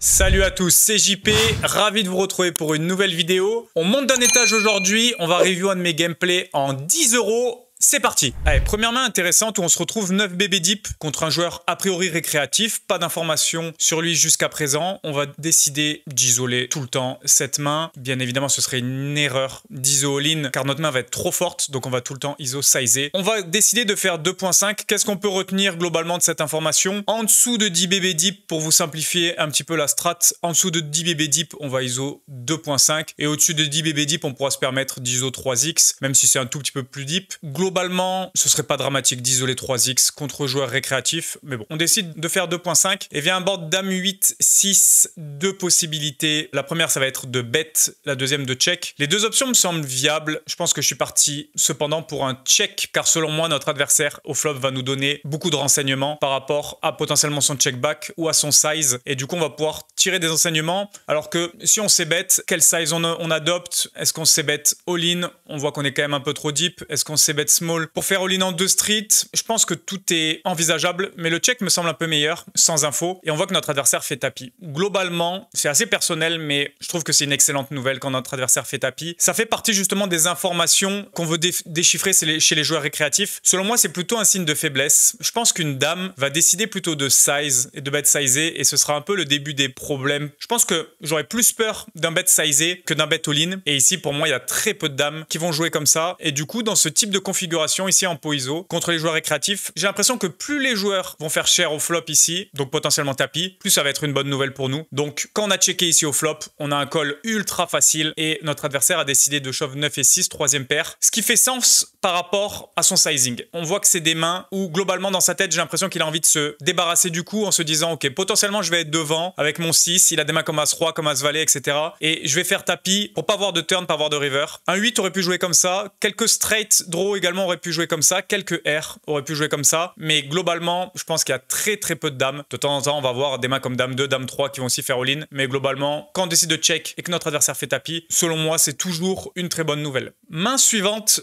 Salut à tous, c'est JP, ravi de vous retrouver pour une nouvelle vidéo. On monte d'un étage aujourd'hui, on va review un de mes gameplays en 10 €. C'est parti. Allez, première main intéressante où on se retrouve 9 bébés deep contre un joueur a priori récréatif. Pas d'informations sur lui jusqu'à présent. On va décider d'isoler tout le temps cette main. Bien évidemment, ce serait une erreur d'iso all-in car notre main va être trop forte. Donc on va tout le temps iso sizer. On va décider de faire 2.5. Qu'est-ce qu'on peut retenir globalement de cette information? En dessous de 10 bébés deep, pour vous simplifier un petit peu la strat, en dessous de 10 bébés deep, on va iso 2.5. Et au-dessus de 10 bébés deep, on pourra se permettre d'iso 3x, même si c'est un tout petit peu plus deep. Globalement, ce serait pas dramatique d'isoler 3x contre joueur récréatif, mais bon, on décide de faire 2.5 et vient un board dame 8, 6, deux possibilités. La première, ça va être de bet, la deuxième de check. Les deux options me semblent viables. Je pense que je suis parti cependant pour un check, car selon moi, notre adversaire au flop va nous donner beaucoup de renseignements par rapport à potentiellement son check back ou à son size, et du coup, on va pouvoir tirer des enseignements. Alors que si on sait bet, quel size on adopte? Est-ce qu'on sait bet all-in? On voit qu'on est quand même un peu trop deep. Est-ce qu'on sait bet small pour faire all-in en 2 street? Je pense que tout est envisageable, mais le check me semble un peu meilleur, sans info, et on voit que notre adversaire fait tapis. Globalement, c'est assez personnel, mais je trouve que c'est une excellente nouvelle quand notre adversaire fait tapis. Ça fait partie justement des informations qu'on veut déchiffrer chez les joueurs récréatifs. Selon moi, c'est plutôt un signe de faiblesse. Je pense qu'une dame va décider plutôt de size et de bet sizer, et ce sera un peu le début des problèmes. Je pense que j'aurais plus peur d'un bet sizer que d'un bet all-in, et ici, pour moi, il y a très peu de dames qui vont jouer comme ça, et du coup, dans ce type de configuration ici en pot ISO contre les joueurs récréatifs, j'ai l'impression que plus les joueurs vont faire cher au flop ici, donc potentiellement tapis, plus ça va être une bonne nouvelle pour nous. Donc quand on a checké ici au flop, on a un call ultra facile et notre adversaire a décidé de shove 9 et 6, troisième paire, ce qui fait sens par rapport à son sizing. On voit que c'est des mains où globalement dans sa tête, j'ai l'impression qu'il a envie de se débarrasser du coup en se disant ok, potentiellement je vais être devant avec mon 6, il a des mains comme As-Roi, comme As-Valet, etc. Et je vais faire tapis pour pas avoir de turn, pas avoir de river. Un 8 aurait pu jouer comme ça, quelques straight draw également auraient pu jouer comme ça, quelques R auraient pu jouer comme ça, mais globalement, je pense qu'il y a très peu de dames. De temps en temps, on va voir des mains comme dame 2, dame 3 qui vont aussi faire all-in, mais globalement, quand on décide de check et que notre adversaire fait tapis, selon moi, c'est toujours une très bonne nouvelle. Main suivante,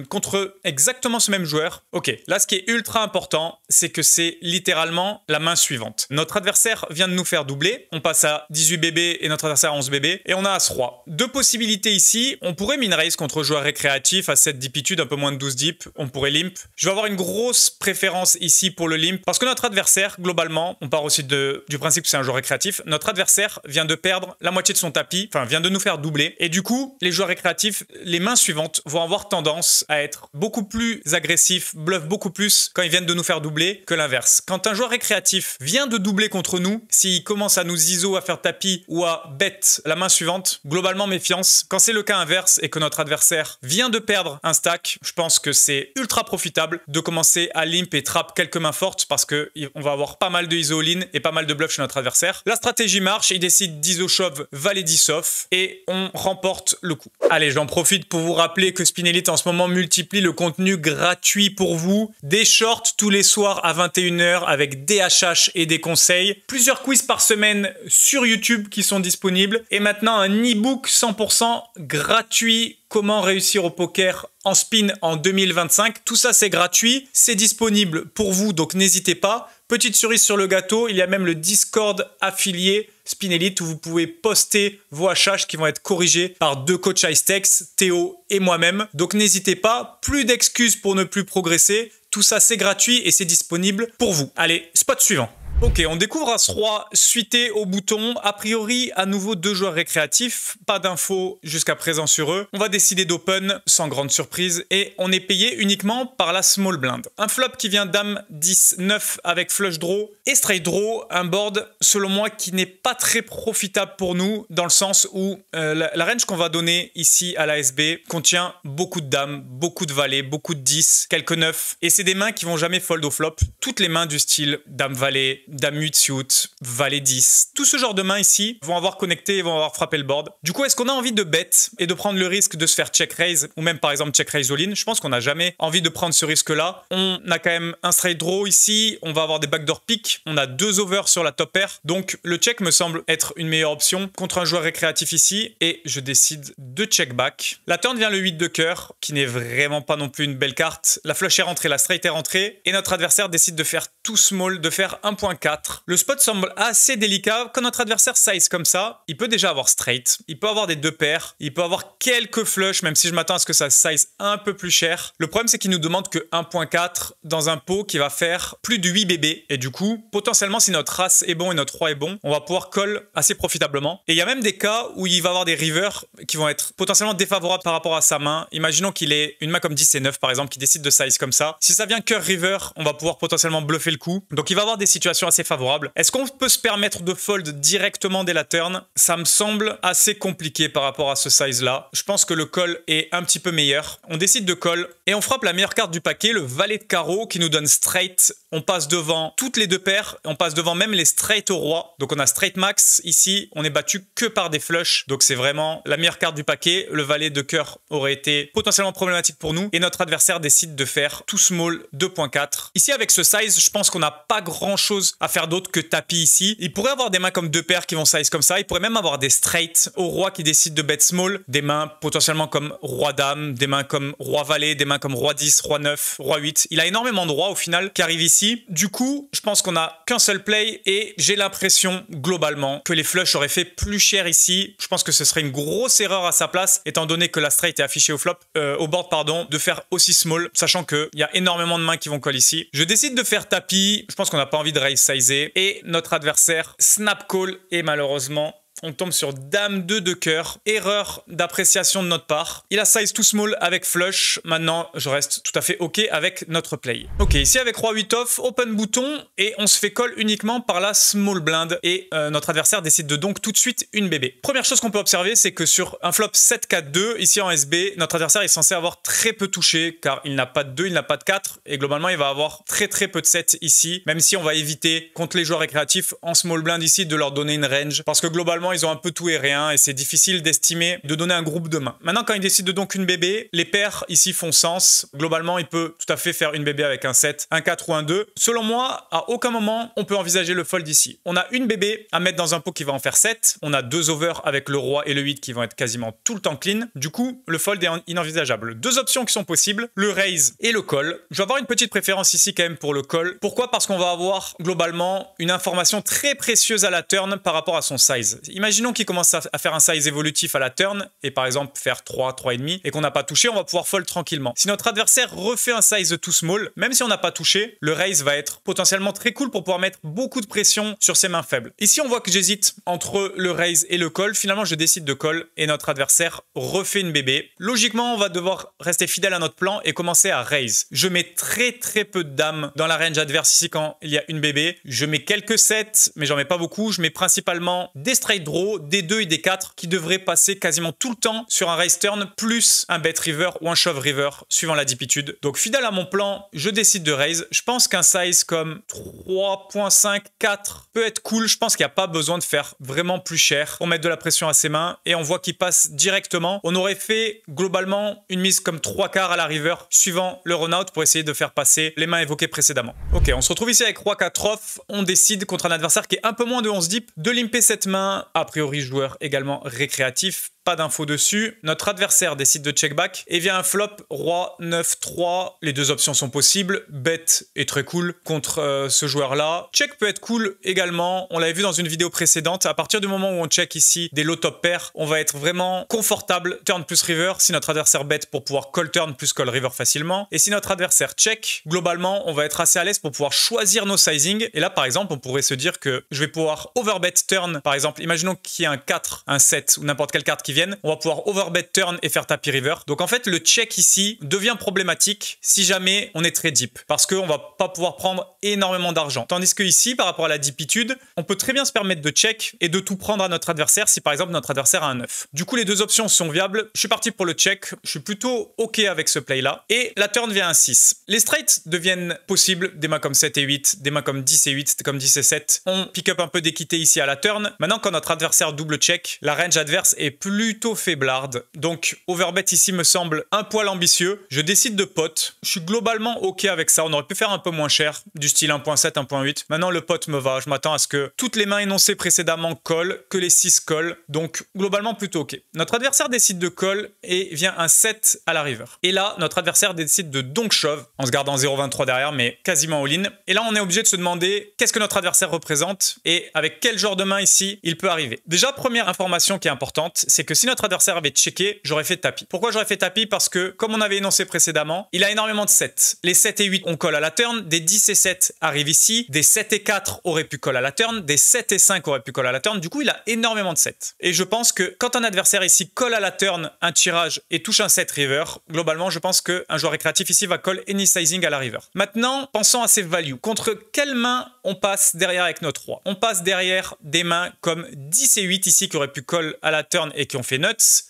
contre exactement ce même joueur. Ok, là ce qui est ultra important, c'est que c'est littéralement la main suivante. Notre adversaire vient de nous faire doubler, on passe à 18 bébés et notre adversaire à 11 bébés, et on a As-Roi. Deux possibilités ici, on pourrait min raise contre joueur récréatif à 7 deepitude, un peu moins de 12 deep, on pourrait limp. Je vais avoir une grosse préférence ici pour le limp, parce que notre adversaire, globalement, on part aussi du principe que c'est un joueur récréatif, notre adversaire vient de perdre la moitié de son tapis, enfin vient de nous faire doubler, et du coup, les joueurs récréatifs, les mains suivantes vont avoir tendance à être beaucoup plus agressif, bluff beaucoup plus quand ils viennent de nous faire doubler que l'inverse. Quand un joueur récréatif vient de doubler contre nous, s'il commence à nous iso, à faire tapis ou à bet la main suivante, globalement méfiance. Quand c'est le cas inverse et que notre adversaire vient de perdre un stack, je pense que c'est ultra profitable de commencer à limp et trap quelques mains fortes parce que on va avoir pas mal de iso all-in et pas mal de bluff chez notre adversaire. La stratégie marche, il décide d'iso shove valet 10 off et on remporte le coup. Allez, j'en profite pour vous rappeler que Spinelli en ce moment multiplie le contenu gratuit pour vous. Des shorts tous les soirs à 21 h avec des HH et des conseils. Plusieurs quiz par semaine sur YouTube qui sont disponibles. Et maintenant un e-book 100% gratuit. Comment réussir au poker en spin en 2025. Tout ça c'est gratuit. C'est disponible pour vous, donc n'hésitez pas. Petite cerise sur le gâteau, il y a même le Discord affilié Spinelli où vous pouvez poster vos HH qui vont être corrigés par deux coachs Icetex, Théo et moi-même. Donc n'hésitez pas, plus d'excuses pour ne plus progresser. Tout ça c'est gratuit et c'est disponible pour vous. Allez, spot suivant. Ok, on découvre As-Roi suité au bouton. A priori, à nouveau deux joueurs récréatifs. Pas d'infos jusqu'à présent sur eux. On va décider d'open sans grande surprise et on est payé uniquement par la small blind. Un flop qui vient dame 10, 9 avec flush draw et straight draw. Un board, selon moi, qui n'est pas très profitable pour nous dans le sens où la range qu'on va donner ici à la SB contient beaucoup de dames, beaucoup de valets, beaucoup de 10, quelques 9. Et c'est des mains qui vont jamais fold au flop. Toutes les mains du style dame-valet, dame 8 suit, valet 10, tout ce genre de mains ici vont avoir connecté et vont avoir frappé le board. Du coup, est-ce qu'on a envie de bet et de prendre le risque de se faire check raise ou même par exemple check raise all-in? Je pense qu'on n'a jamais envie de prendre ce risque-là. On a quand même un straight draw ici, on va avoir des backdoor picks, on a deux overs sur la top pair, donc le check me semble être une meilleure option contre un joueur récréatif ici et je décide de check back. La turn vient le 8 de cœur, qui n'est vraiment pas non plus une belle carte. La flush est rentrée, la straight est rentrée et notre adversaire décide de faire tout small, de faire 1.4 1.4. Le spot semble assez délicat. Quand notre adversaire size comme ça, il peut déjà avoir straight, il peut avoir des deux paires, il peut avoir quelques flushs, même si je m'attends à ce que ça size un peu plus cher. Le problème, c'est qu'il nous demande que 1.4 dans un pot qui va faire plus de 8 bébés. Et du coup, potentiellement, si notre as est bon et notre roi est bon, on va pouvoir call assez profitablement. Et il y a même des cas où il va avoir des rivers qui vont être potentiellement défavorables par rapport à sa main. Imaginons qu'il ait une main comme 10 et 9 par exemple, qui décide de size comme ça. Si ça vient cœur river, on va pouvoir potentiellement bluffer le coup. Donc il va avoir des situations assez favorables. Est-ce qu'on peut se permettre de fold directement dès la turn? Ça me semble assez compliqué par rapport à ce size là. Je pense que le call est un petit peu meilleur. On décide de call et on frappe la meilleure carte du paquet, le valet de carreau qui nous donne straight. On passe devant toutes les deux paires, on passe devant même les straight au roi. Donc on a straight max ici, on est battu que par des flushs. Donc c'est vraiment la meilleure carte du paquet. Le valet de cœur aurait été potentiellement problématique pour nous et notre adversaire décide de faire tout small 2.4. Ici avec ce size, je pense qu'on n'a pas grand chose à faire d'autre que tapis ici. Il pourrait avoir des mains comme deux paires qui vont size comme ça. Il pourrait même avoir des straight au roi qui décide de bet small. Des mains potentiellement comme roi dame, des mains comme roi valet, des mains comme roi 10, roi 9, roi 8. Il a énormément de rois au final qui arrivent ici. Du coup, je pense qu'on n'a qu'un seul play et j'ai l'impression globalement que les flushs auraient fait plus cher ici. Je pense que ce serait une grosse erreur à sa place étant donné que la straight est affichée au board pardon, de faire aussi small, sachant qu'il y a énormément de mains qui vont call ici. Je décide de faire tapis. Je pense qu'on n'a pas envie de raise sizer et notre adversaire snap call et malheureusement on tombe sur dame 2 de cœur. Erreur d'appréciation de notre part. Il a size too small avec flush. Maintenant, je reste tout à fait OK avec notre play. OK, ici avec roi 8 off, open bouton et on se fait call uniquement par la small blind et notre adversaire décide de donc tout de suite une bébé. Première chose qu'on peut observer, c'est que sur un flop 7-4-2, ici en SB, notre adversaire est censé avoir très peu touché car il n'a pas de 2, il n'a pas de 4 et globalement, il va avoir très peu de 7 ici, même si on va éviter contre les joueurs récréatifs en small blind ici de leur donner une range parce que globalement, ils ont un peu tout et rien et c'est difficile d'estimer, de donner un groupe de mains. Maintenant, quand il décide de donc une bébé, les paires ici font sens. Globalement, il peut tout à fait faire une bébé avec un 7, un 4 ou un 2. Selon moi, à aucun moment, on peut envisager le fold ici. On a une bébé à mettre dans un pot qui va en faire 7. On a deux overs avec le roi et le 8 qui vont être quasiment tout le temps clean. Du coup, le fold est inenvisageable. Deux options qui sont possibles, le raise et le call. Je vais avoir une petite préférence ici quand même pour le call. Pourquoi? Parce qu'on va avoir globalement une information très précieuse à la turn par rapport à son size. Imaginons qu'il commence à faire un size évolutif à la turn et par exemple faire 3, 3,5 et qu'on n'a pas touché, on va pouvoir fold tranquillement. Si notre adversaire refait un size too small, même si on n'a pas touché, le raise va être potentiellement très cool pour pouvoir mettre beaucoup de pression sur ses mains faibles. Ici, on voit que j'hésite entre le raise et le call. Finalement, je décide de call et notre adversaire refait une bébé. Logiquement, on va devoir rester fidèle à notre plan et commencer à raise. Je mets très peu de dames dans la range adverse ici quand il y a une bébé. Je mets quelques 7, mais j'en mets pas beaucoup. Je mets principalement des straight draw, des 2 et des 4 qui devraient passer quasiment tout le temps sur un raise turn plus un bet river ou un shove river suivant la dipitude. Donc fidèle à mon plan, je décide de raise. Je pense qu'un size comme 3.5, 4 peut être cool. Je pense qu'il n'y a pas besoin de faire vraiment plus cher pour mettre de la pression à ses mains et on voit qu'il passe directement. On aurait fait globalement une mise comme 3 quarts à la river suivant le run-out pour essayer de faire passer les mains évoquées précédemment. Ok, on se retrouve ici avec roi 4 off. On décide contre un adversaire qui est un peu moins de 11 deep de limper cette main. A priori, joueur également récréatif. Pas d'infos dessus. Notre adversaire décide de check back et vient un flop roi 9-3. Les deux options sont possibles. Bet est très cool contre ce joueur-là. Check peut être cool également. On l'avait vu dans une vidéo précédente. À partir du moment où on check ici des low top pairs, on va être vraiment confortable. Turn plus river si notre adversaire bet pour pouvoir call turn plus call river facilement. Et si notre adversaire check, globalement, on va être assez à l'aise pour pouvoir choisir nos sizing. Et là, par exemple, on pourrait se dire que je vais pouvoir overbet turn. Par exemple, imaginons qu'il y ait un 4, un 7 ou n'importe quelle carte qui viennent, on va pouvoir overbet turn et faire tapis river. Donc en fait, le check ici devient problématique si jamais on est très deep parce qu'on va pas pouvoir prendre énormément d'argent. Tandis que ici, par rapport à la deepitude, on peut très bien se permettre de check et de tout prendre à notre adversaire si par exemple notre adversaire a un 9. Du coup, les deux options sont viables. Je suis parti pour le check. Je suis plutôt OK avec ce play là. Et la turn vient un 6. Les straights deviennent possibles. Des mains comme 7 et 8, des mains comme 10 et 8, comme 10 et 7. On pick up un peu d'équité ici à la turn. Maintenant, quand notre adversaire double check, la range adverse est plus plutôt faiblarde. Donc overbet ici me semble un poil ambitieux. Je décide de pot. Je suis globalement ok avec ça. On aurait pu faire un peu moins cher, du style 1.7, 1.8. Maintenant le pot me va. Je m'attends à ce que toutes les mains énoncées précédemment collent, que les 6 collent. Donc globalement plutôt ok. Notre adversaire décide de call et vient un 7 à la river. Et là, notre adversaire décide de donk shove, en se gardant 0.23 derrière, mais quasiment all-in. Et là, on est obligé de se demander qu'est-ce que notre adversaire représente et avec quel genre de main ici il peut arriver. Déjà, première information qui est importante, c'est que si notre adversaire avait checké, j'aurais fait tapis. Pourquoi j'aurais fait tapis? Parce que, comme on avait énoncé précédemment, il a énormément de 7. Les 7 et 8, on colle à la turn, des 10 et 7 arrivent ici, des 7 et 4 auraient pu coller à la turn, des 7 et 5 auraient pu coller à la turn, du coup, il a énormément de 7. Et je pense que quand un adversaire ici colle à la turn un tirage et touche un 7 river, globalement, je pense qu'un joueur récréatif ici va call any sizing à la river. Maintenant, pensons à ses values. Contre quelle main on passe derrière avec notre roi? On passe derrière des mains comme 10 et 8 ici qui auraient pu call à la turn et qui ont fait nuts.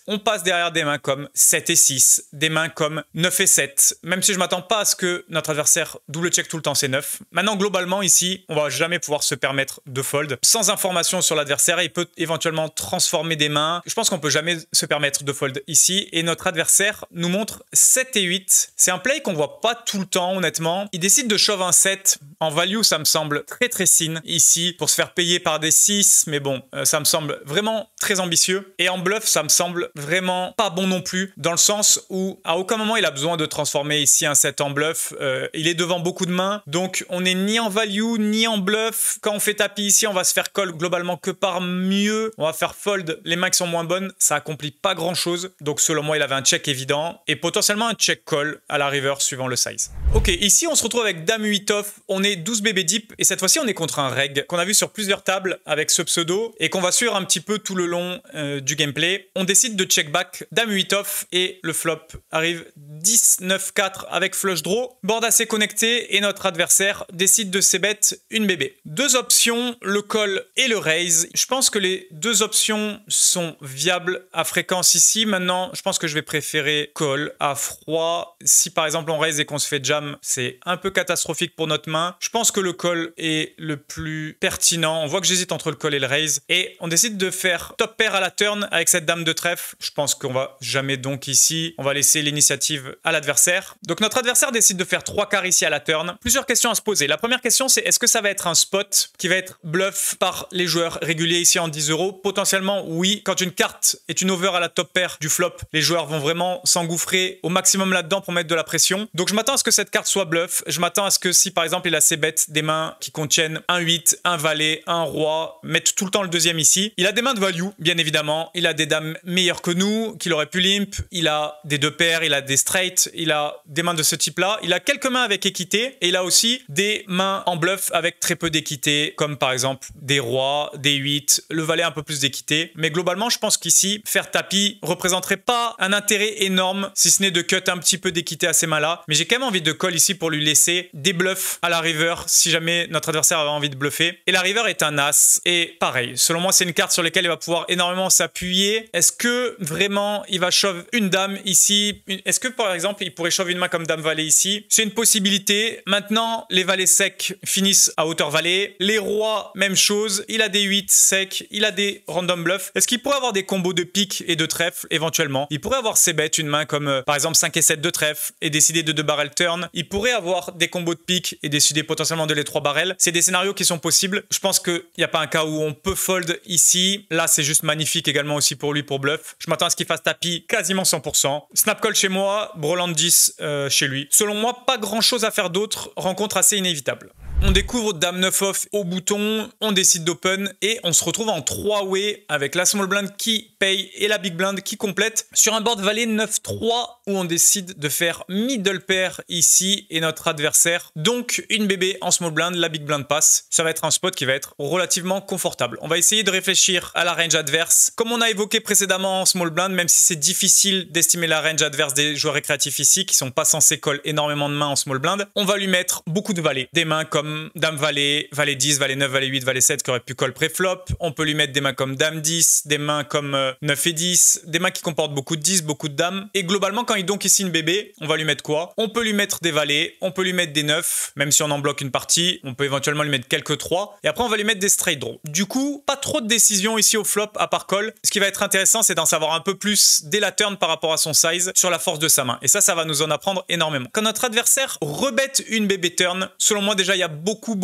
On passe derrière des mains comme 7 et 6, des mains comme 9 et 7. Même si je m'attends pas à ce que notre adversaire double check tout le temps, c'est 9. Maintenant, globalement, ici, on va jamais pouvoir se permettre de fold. Sans information sur l'adversaire, il peut éventuellement transformer des mains. Je pense qu'on peut jamais se permettre de fold ici. Et notre adversaire nous montre 7 et 8. C'est un play qu'on voit pas tout le temps, honnêtement. Il décide de shove un 7. En value, ça me semble très sin ici pour se faire payer par des 6. Mais bon, ça me semble vraiment très ambitieux. Et en bluff, ça me semble vraiment pas bon non plus, dans le sens où à aucun moment il a besoin de transformer ici un 7 en bluff. Il est devant beaucoup de mains. Donc on n'est ni en value, ni en bluff. Quand on fait tapis ici, on va se faire call globalement que par mieux. On va faire fold les mains qui sont moins bonnes. Ça accomplit pas grand chose. Donc selon moi, il avait un check évident. Et potentiellement un check call à la river suivant le size. Ok, ici on se retrouve avec dame 8 off, on est 12 bébés deep et cette fois-ci on est contre un reg qu'on a vu sur plusieurs tables avec ce pseudo et qu'on va suivre un petit peu tout le long du gameplay. On décide de check back dame 8 off et le flop arrive 10, 9, 4 avec flush draw. Board assez connecté et notre adversaire décide de c-bet une bébé. Deux options, le call et le raise. Je pense que les deux options sont viables à fréquence ici. Maintenant, je pense que je vais préférer call à froid. Si par exemple on raise et qu'on se fait jam, c'est un peu catastrophique pour notre main. Je pense que le call est le plus pertinent. On voit que j'hésite entre le call et le raise. Et on décide de faire top pair à la turn avec cette dame de trèfle. Je pense qu'on va jamais donc ici. On va laisser l'initiative à l'adversaire. Donc notre adversaire décide de faire 3 quarts ici à la turn. Plusieurs questions à se poser. La première question, c'est est-ce que ça va être un spot qui va être bluff par les joueurs réguliers ici en 10 €? Potentiellement, oui. Quand une carte est une over à la top pair du flop, les joueurs vont vraiment s'engouffrer au maximum là-dedans pour mettre de la pression. Donc je m'attends à ce que cette carte soit bluff. Je m'attends à ce que si par exemple il a c-bet des mains qui contiennent un 8, un valet, un roi, mettre tout le temps le deuxième ici. Il a des mains de value, bien évidemment. Il a des dames meilleures que nous, qu'il aurait pu limp. Il a des deux paires, il a des straight, il a des mains de ce type-là. Il a quelques mains avec équité et il a aussi des mains en bluff avec très peu d'équité, comme par exemple des rois, des 8, le valet un peu plus d'équité. Mais globalement, je pense qu'ici, faire tapis représenterait pas un intérêt énorme, si ce n'est de cut un petit peu d'équité à ces mains-là. Mais j'ai quand même envie de call ici pour lui laisser des bluffs à la river si jamais notre adversaire avait envie de bluffer. Et la river est un as. Et pareil, selon moi, c'est une carte sur laquelle il va pouvoir énormément s'appuyer. Est-ce que vraiment il va shove une dame ici? Est-ce que par exemple, il pourrait shove une main comme dame valet ici? C'est une possibilité. Maintenant, les valets secs finissent à hauteur valet. Les rois, même chose. Il a des 8 secs. Il a des random bluffs. Est-ce qu'il pourrait avoir des combos de pique et de trèfle éventuellement? Il pourrait avoir c-bet une main comme par exemple 5 et 7 de trèfle et décider de 2 barrel turn. Il pourrait avoir des combos de pique et décider potentiellement de les 3 barrels. C'est des scénarios qui sont possibles. Je pense qu'il n'y a pas un cas où on peut fold ici. Là, c'est juste magnifique également aussi pour lui pour bluff. Je m'attends à ce qu'il fasse tapis quasiment 100%. Snap call chez moi, Broland 10 chez lui. Selon moi, pas grand chose à faire d'autre. Rencontre assez inévitable. On découvre dame 9 off au bouton, on décide d'open et on se retrouve en 3-way avec la small blind qui paye et la big blind qui complète sur un board valet 9-3 où on décide de faire middle pair ici et notre adversaire. Donc une bébé en small blind, la big blind passe. Ça va être un spot qui va être relativement confortable. On va essayer de réfléchir à la range adverse. Comme on a évoqué précédemment en small blind, même si c'est difficile d'estimer la range adverse des joueurs récréatifs ici qui sont pas censés call énormément de mains en small blind, on va lui mettre beaucoup de valets. Des mains comme comme Dame Valet, Valet 10, Valet 9, Valet 8, Valet 7 qui auraient pu call préflop. On peut lui mettre des mains comme Dame 10, des mains comme 9 et 10, des mains qui comportent beaucoup de 10, beaucoup de dames. Et globalement, quand il donc ici une bébé, on va lui mettre quoi? On peut lui mettre des valets, on peut lui mettre des 9, même si on en bloque une partie, on peut éventuellement lui mettre quelques 3. Et après, on va lui mettre des straight draws. Du coup, pas trop de décisions ici au flop à part call. Ce qui va être intéressant, c'est d'en savoir un peu plus dès la turn par rapport à son size sur la force de sa main. Et ça va nous en apprendre énormément. Quand notre adversaire rebête une bébé turn, selon moi déjà, il y a beaucoup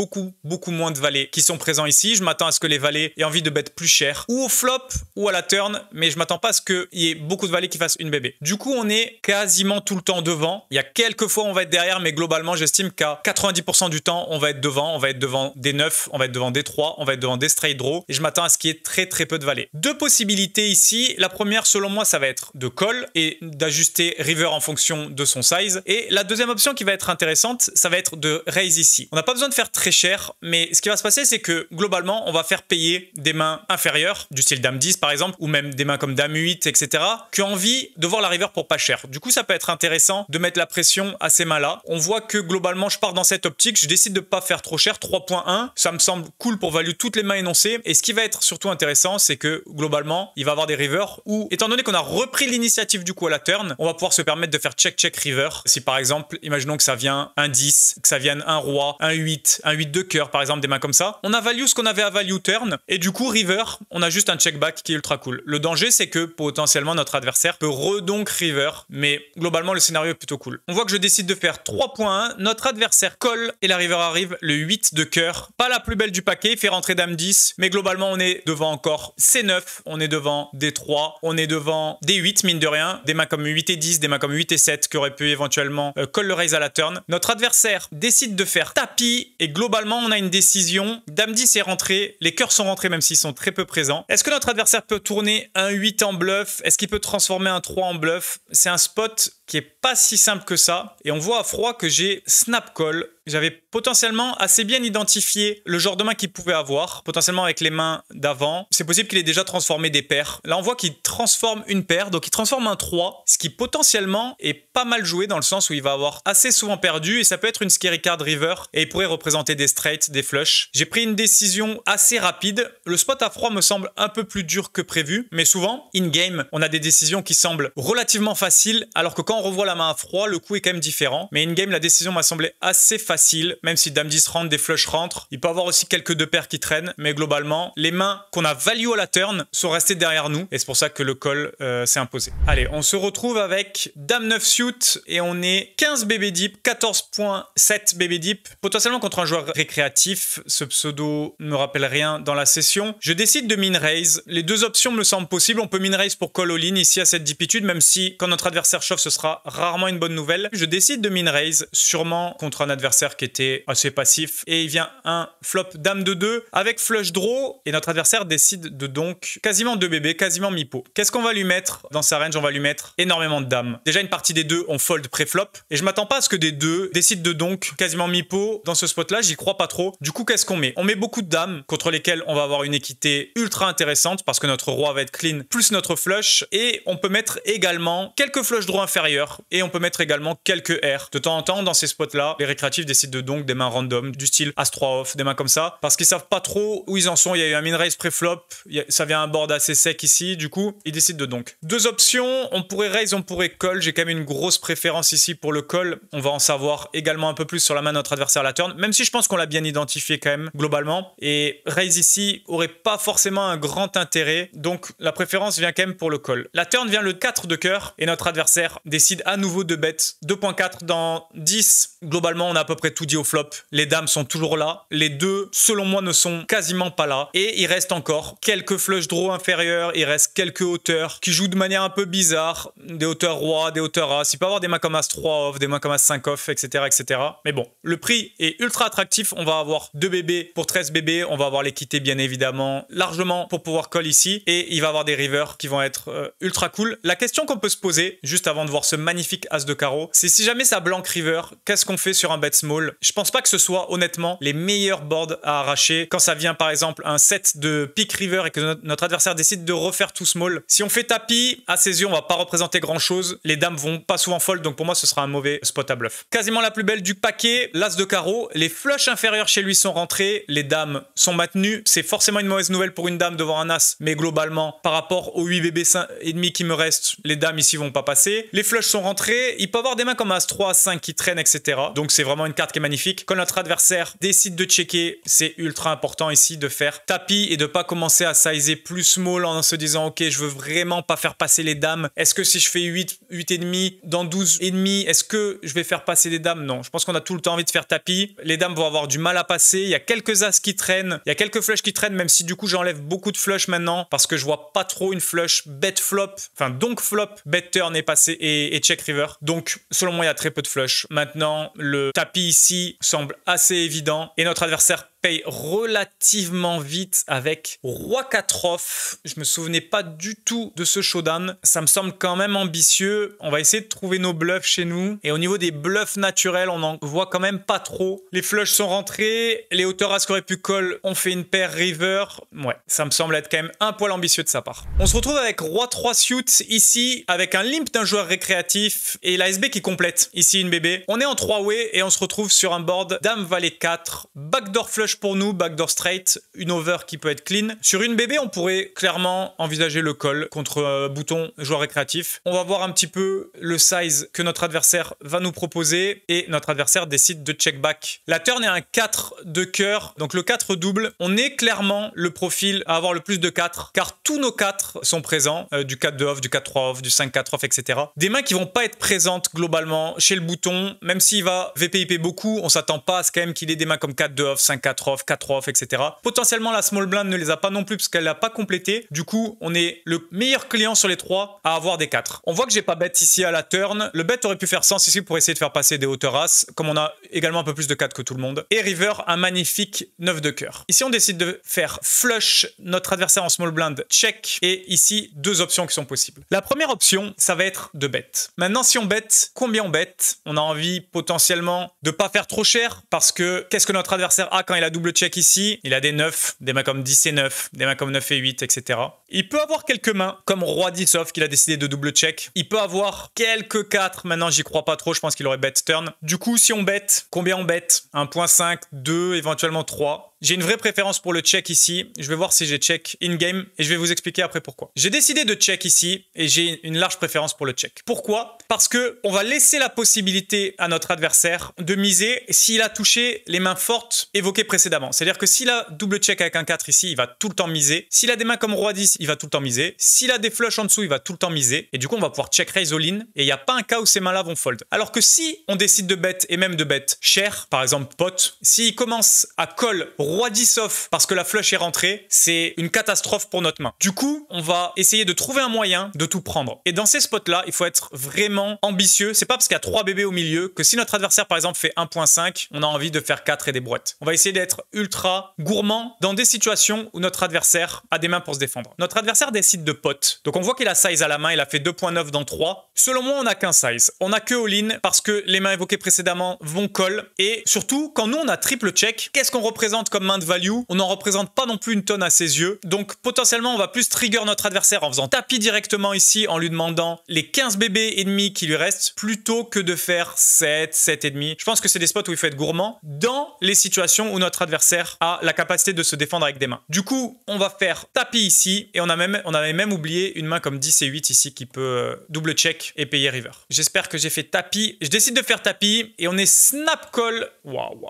moins de valets qui sont présents ici. Je m'attends à ce que les valets aient envie de bet plus cher, ou au flop, ou à la turn, mais je m'attends pas à ce qu'il y ait beaucoup de valets qui fassent une bébé. Du coup, on est quasiment tout le temps devant. Il y a quelques fois où on va être derrière, mais globalement, j'estime qu'à 90% du temps, on va être devant. On va être devant des 9, on va être devant des 3, on va être devant des straight draw, et je m'attends à ce qu'il y ait très peu de valets. Deux possibilités ici. La première, selon moi, ça va être de call et d'ajuster river en fonction de son size. Et la deuxième option qui va être intéressante, ça va être de raise ici. On n'a pas besoin de faire très cher, mais ce qui va se passer, c'est que globalement, on va faire payer des mains inférieures, du style Dame 10 par exemple, ou même des mains comme Dame 8, etc., qui ont envie de voir la river pour pas cher. Du coup, ça peut être intéressant de mettre la pression à ces mains-là. On voit que globalement, je pars dans cette optique, je décide de pas faire trop cher, 3.1, ça me semble cool pour value toutes les mains énoncées. Et ce qui va être surtout intéressant, c'est que globalement, il va avoir des rivers où, étant donné qu'on a repris l'initiative du coup à la turn, on va pouvoir se permettre de faire check river. Si par exemple, imaginons que ça vient un 10, que ça vienne un roi, un 8 de cœur par exemple, des mains comme ça, on a value ce qu'on avait à value turn, et du coup river, on a juste un check back qui est ultra cool. Le danger, c'est que potentiellement notre adversaire peut redonk river, mais globalement le scénario est plutôt cool. On voit que je décide de faire 3.1, notre adversaire colle et la river arrive, le 8 de cœur, pas la plus belle du paquet, fait rentrer Dame 10, mais globalement on est devant encore C9, on est devant des 3, on est devant des 8 mine de rien, des mains comme 8 et 10, des mains comme 8 et 7 qui auraient pu éventuellement call le raise à la turn. Notre adversaire décide de faire tapis et globalement on a une décision. Dame 10 est rentré, les cœurs sont rentrés même s'ils sont très peu présents. Est-ce que notre adversaire peut tourner un 8 en bluff? Est-ce qu'il peut transformer un 3 en bluff? C'est un spot qui est pas si simple que ça. Et on voit à froid que j'ai snap call. J'avais potentiellement assez bien identifié le genre de main qu'il pouvait avoir, potentiellement avec les mains d'avant. C'est possible qu'il ait déjà transformé des paires. Là, on voit qu'il transforme une paire, donc il transforme un 3, ce qui potentiellement est pas mal joué dans le sens où il va avoir assez souvent perdu et ça peut être une scary card river et il pourrait représenter des straights, des flushs. J'ai pris une décision assez rapide. Le spot à froid me semble un peu plus dur que prévu, mais souvent, in-game, on a des décisions qui semblent relativement faciles, alors que quand on revoit la main à froid, le coup est quand même différent. Mais in-game, la décision m'a semblé assez facile, même si Dame 10 rentre, des flushs rentrent. Il peut y avoir aussi quelques deux paires qui traînent, mais globalement, les mains qu'on a value à la turn sont restées derrière nous, et c'est pour ça que le call s'est imposé. Allez, on se retrouve avec Dame 9 suit, et on est 15 BB deep, 14.7 BB deep, potentiellement contre un joueur récréatif. Ce pseudo ne me rappelle rien dans la session. Je décide de min raise. Les deux options me semblent possibles. On peut min raise pour call all-in ici à cette deepitude, même si quand notre adversaire chauffe, ce sera rarement une bonne nouvelle. Je décide de min raise, sûrement contre un adversaire qui était assez passif, et il vient un flop Dame de 2 avec flush draw, et notre adversaire décide de donc quasiment 2 BB, quasiment mi-pot. Qu'est-ce qu'on va lui mettre dans sa range? On va lui mettre énormément de dames. Déjà, une partie des deux, on fold pré-flop, et je m'attends pas à ce que des deux décident de donc quasiment mi-pot dans ce spot-là, j'y crois pas trop. Du coup, qu'est-ce qu'on met? On met beaucoup de dames contre lesquelles on va avoir une équité ultra intéressante parce que notre roi va être clean plus notre flush, et on peut mettre également quelques flush draw inférieurs, et on peut mettre également quelques R. De temps en temps, dans ces spots-là, les récréatifs décident de donc des mains random, du style As-3 off, des mains comme ça, parce qu'ils savent pas trop où ils en sont. Il y a eu un min raise pré-flop, ça vient un board assez sec ici, du coup, ils décident de donc. Deux options, on pourrait raise, on pourrait call. J'ai quand même une grosse préférence ici pour le call. On va en savoir également un peu plus sur la main de notre adversaire à la turn, même si je pense qu'on l'a bien identifié quand même, globalement. Et raise ici aurait pas forcément un grand intérêt, donc la préférence vient quand même pour le call. La turn vient le 4 de cœur, et notre adversaire décide à nouveau de bet 2.4 dans 10. Globalement, on a à peu près tout dit au flop. Les dames sont toujours là. Les deux, selon moi, ne sont quasiment pas là. Et il reste encore quelques flush draw inférieurs. Il reste quelques hauteurs qui jouent de manière un peu bizarre. Des hauteurs roi, des hauteurs as. Il peut y avoir des mains comme As-3 off, des mains comme As-5 off, etc., etc. Mais bon, le prix est ultra attractif. On va avoir 2 BB pour 13 BB. On va avoir l'équité, bien évidemment, largement pour pouvoir call ici. Et il va y avoir des rivers qui vont être ultra cool. La question qu'on peut se poser, juste avant de voir ce magnifique as de carreau. C'est si jamais ça blank river, qu'est-ce qu'on fait sur un bet small? Je pense pas que ce soit honnêtement les meilleurs boards à arracher quand ça vient par exemple un set de pick river et que notre adversaire décide de refaire tout small. Si on fait tapis, à ses yeux, on va pas représenter grand chose. Les dames vont pas souvent fold, donc pour moi, ce sera un mauvais spot à bluff. Quasiment la plus belle du paquet, l'as de carreau. Les flushs inférieurs chez lui sont rentrés, les dames sont maintenues. C'est forcément une mauvaise nouvelle pour une dame de voir un as, mais globalement, par rapport aux 8 bébés et demi qui me restent, les dames ici vont pas passer. Les flushs sont rentrés. Il peut avoir des mains comme as 3, as 5 qui traînent, etc. Donc c'est vraiment une carte qui est magnifique. Quand notre adversaire décide de checker, c'est ultra important ici de faire tapis et de pas commencer à sizer plus small en se disant ok, je veux vraiment pas faire passer les dames. Est-ce que si je fais 8 et demi dans 12 et demi, est-ce que je vais faire passer les dames? Non, je pense qu'on a tout le temps envie de faire tapis. Les dames vont avoir du mal à passer. Il y a quelques as qui traînent, il y a quelques flushs qui traînent, même si du coup j'enlève beaucoup de flushs maintenant parce que je vois pas trop une flush bet flop, enfin donc flop, bet turn est passé et check river. Donc selon moi il y a très peu de flushs. Maintenant le tapis ici semble assez évident et notre adversaire paye relativement vite avec roi 4 off. Je me souvenais pas du tout de ce showdown. Ça me semble quand même ambitieux. On va essayer de trouver nos bluffs chez nous. Et au niveau des bluffs naturels, on en voit quand même pas trop. Les flushs sont rentrés. Les hauteurs as qui auraient pu call, on fait une paire river. Ouais, ça me semble être quand même un poil ambitieux de sa part. On se retrouve avec roi 3 suit ici, avec un limp d'un joueur récréatif et la SB qui complète. Ici une bébé. On est en 3-way et on se retrouve sur un board dame valet 4, backdoor flush pour nous, backdoor straight, une over qui peut être clean. Sur une bébé, on pourrait clairement envisager le call contre bouton joueur récréatif. On va voir un petit peu le size que notre adversaire va nous proposer et notre adversaire décide de check back. La turn est un 4 de cœur, donc le 4 double. On est clairement le profil à avoir le plus de 4 car tous nos 4 sont présents, du 4 de off, du 4 3 off, du 5 4 off, etc. Des mains qui vont pas être présentes globalement chez le bouton, même s'il va VPIP beaucoup, on s'attend pas à ce quand même qu'il ait des mains comme 4 de off, 5 4 off, 4 off, etc. Potentiellement, la small blind ne les a pas non plus parce qu'elle l'a pas complété. Du coup, on est le meilleur client sur les 3 à avoir des 4. On voit que j'ai pas bet ici à la turn. Le bet aurait pu faire sens ici pour essayer de faire passer des hauteurs as, comme on a également un peu plus de 4 que tout le monde. Et river, un magnifique 9 de cœur. Ici, on décide de faire flush notre adversaire en small blind, check. Et ici, deux options qui sont possibles. La première option, ça va être de bet. Maintenant, si on bet, combien on bet? On a envie potentiellement de pas faire trop cher parce que qu'est-ce que notre adversaire a quand il a double check ici? Il a des 9, des mains comme 10 et 9, des mains comme 9 et 8, etc. Il peut avoir quelques mains comme roi 10 off qu'il a décidé de double check. Il peut avoir quelques 4. Maintenant, j'y crois pas trop. Je pense qu'il aurait bet turn. Du coup, si on bet, combien on bet? 1.5, 2, éventuellement 3. J'ai une vraie préférence pour le check ici. Je vais voir si j'ai check in-game et je vais vous expliquer après pourquoi. J'ai décidé de check ici et j'ai une large préférence pour le check. Pourquoi? Parce que on va laisser la possibilité à notre adversaire de miser s'il a touché les mains fortes évoquées précédemment. C'est-à-dire que s'il a double check avec un 4 ici, il va tout le temps miser. S'il a des mains comme roi 10, il va tout le temps miser. S'il a des flushs en dessous, il va tout le temps miser. Et du coup, on va pouvoir check raise all-in et il n'y a pas un cas où ces mains-là vont fold. Alors que si on décide de bet et même de bet cher, par exemple pot, s'il commence à call roi 10 off parce que la flush est rentrée, c'est une catastrophe pour notre main. Du coup, on va essayer de trouver un moyen de tout prendre. Et dans ces spots-là, il faut être vraiment ambitieux. C'est pas parce qu'il y a 3 bébés au milieu que si notre adversaire, par exemple, fait 1.5, on a envie de faire 4 et des brouettes. On va essayer d'être ultra gourmand dans des situations où notre adversaire a des mains pour se défendre. Notre adversaire décide de pot. Donc on voit qu'il a size à la main, il a fait 2.9 dans 3. Selon moi, on n'a qu'un size. On n'a que all-in parce que les mains évoquées précédemment vont call. Et surtout, quand nous, on a triple check, qu'est-ce qu'on représente comme main de value? On n'en représente pas non plus une tonne à ses yeux. Donc potentiellement, on va plus trigger notre adversaire en faisant tapis directement ici, en lui demandant les 15 bébés et demi qui lui restent, plutôt que de faire 7, 7 et demi. Je pense que c'est des spots où il faut être gourmand dans les situations où notre adversaire a la capacité de se défendre avec des mains. Du coup, on va faire tapis ici et on avait même oublié une main comme 10 et 8 ici qui peut double check et payer river. J'espère que j'ai fait tapis. Je décide de faire tapis et on est snap call. Waouh.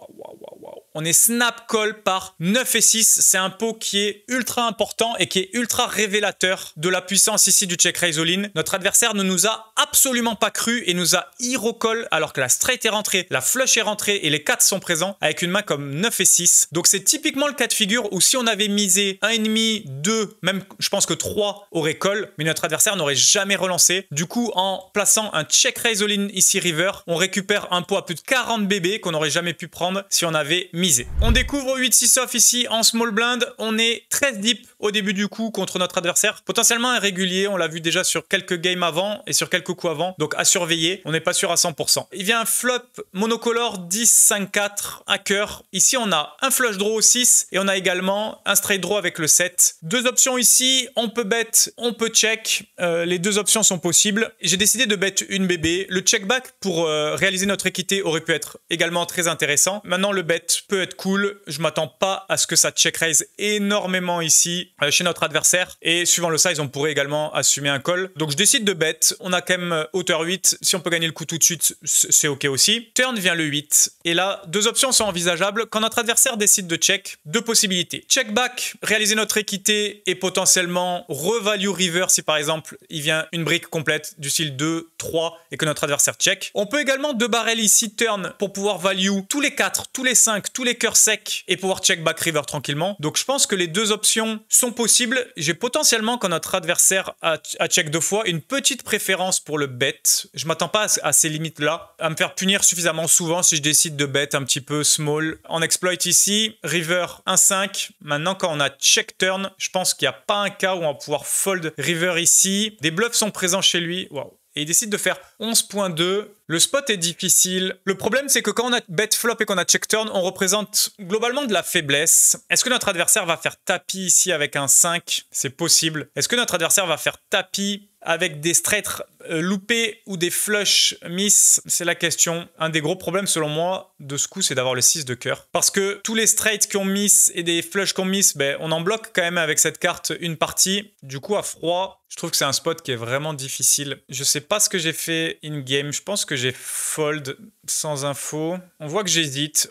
On est snap call par 9 et 6. C'est un pot qui est ultra important et qui est ultra révélateur de la puissance ici du check raise all-in. Notre adversaire ne nous a absolument pas cru et nous a hero call alors que la straight est rentrée, la flush est rentrée et les 4 sont présents avec une main comme 9 et 6. Donc c'est typiquement le cas de figure où si on avait misé 1,5, 2, même je pense que 3 aurait call, mais notre adversaire n'aurait jamais relancé. Du coup, en plaçant un check raise all-in ici river, on récupère un pot à plus de 40 bébés qu'on n'aurait jamais pu prendre si on avait misé. On découvre 8-6 off ici en small blind. On est 13 deep au début du coup contre notre adversaire. Potentiellement irrégulier, on l'a vu déjà sur quelques games avant et sur quelques coups avant, donc à surveiller, on n'est pas sûr à 100%. Il vient un flop monocolore 10-5-4 hacker. Ici on a un flush draw au 6 et on a également un straight draw avec le 7. Deux options ici, on peut bet, on peut check, les deux options sont possibles. J'ai décidé de bet une BB. Le check back pour réaliser notre équité aurait pu être également très intéressant. Maintenant le bet peut être cool, je m'attends pas à ce que ça check raise énormément ici chez notre adversaire et suivant le size on pourrait également assumer un call. Donc je décide de bet, on a quand même hauteur 8, si on peut gagner le coup tout de suite c'est ok aussi. Turn vient le 8 et là deux options sont envisageables. Quand notre adversaire décide de check, deux possibilités. Check back, réaliser notre équité et potentiellement revalue river si par exemple il vient une brique complète du style 2, 3 et que notre adversaire check. On peut également deux barrels ici turn pour pouvoir value tous les 4, tous les 5, tous les cœurs secs et pouvoir check back river tranquillement. Donc je pense que les deux options sont possibles. J'ai potentiellement quand notre adversaire a check deux fois une petite préférence pour le bet. Je m'attends pas à ces limites là, à me faire punir suffisamment souvent si je décide de bet un petit peu small. En exploit ici, river 1-5. Maintenant quand on a check turn, je pense qu'il n'y a pas un cas où on va pouvoir fold river ici. Des bluffs sont présents chez lui. Waouh. Et il décide de faire 11.2. Le spot est difficile. Le problème, c'est que quand on a bet flop et qu'on a check turn, on représente globalement de la faiblesse. Est-ce que notre adversaire va faire tapis ici avec un 5? C'est possible. Est-ce que notre adversaire va faire tapis avec des straights loupés ou des flush miss? C'est la question. Un des gros problèmes selon moi de ce coup, c'est d'avoir le 6 de cœur. Parce que tous les straights qui ont miss et des flush qui ont miss, ben, on en bloque quand même avec cette carte une partie. Du coup, à froid, je trouve que c'est un spot qui est vraiment difficile. Je sais pas ce que j'ai fait in-game. Je pense que j'ai fold sans info. On voit que j'hésite.